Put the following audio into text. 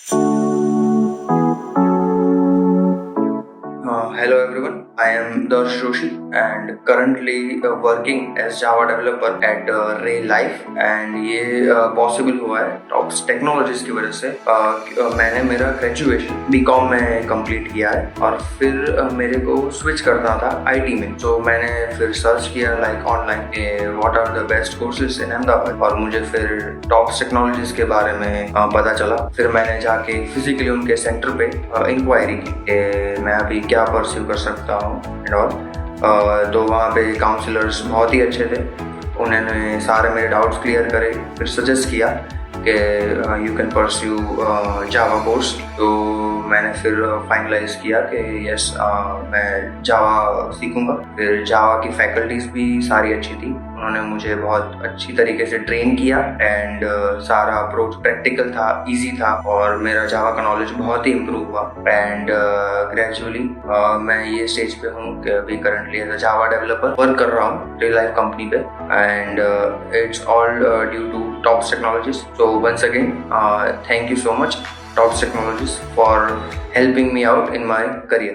Hello everyone, I am Darsh Joshi and currently working as Java developer at Ray Life and ये possible हुआ है tops technologies की वजह से। मैंने मेरा ग्रेजुएशन बीकॉम में कंप्लीट किया है और फिर मेरे को स्विच करना था आईटी में। तो मैंने फिर सर्च किया like online what are the best courses in Ahmedabad और मुझे फिर टॉप्स टेक्नोलॉजीज के बारे में पता चला। फिर मैंने जाके फिजिकली उनके सेंटर पे इंक्वायरी की कि मैं अभी क्या परस्यू कर सकता हूँ एंड ऑल। तो वहाँ पे काउंसलर्स बहुत ही अच्छे थे, उन्होंने सारे मेरे डाउट्स क्लियर करे, फिर सजेस्ट किया कि you can pursue Java course. तो मैंने फिर फाइनलाइज किया कि यस मैं जावा सीखूंगा। फिर जावा की फैकल्टीज भी सारी अच्छी थी, उन्होंने मुझे बहुत अच्छी तरीके से ट्रेन किया एंड सारा अप्रोच प्रैक्टिकल था, इजी था और मेरा जावा का नॉलेज बहुत ही इम्प्रूव हुआ। एंड ग्रेजुअली मैं ये स्टेज पे हूँ कि अभी currently as a Java developer work कर रहा हूँ रियल लाइफ कंपनी पे and it's all due to Tops Technologies. So once again thank you so much Tops Technologies for helping me out in my career.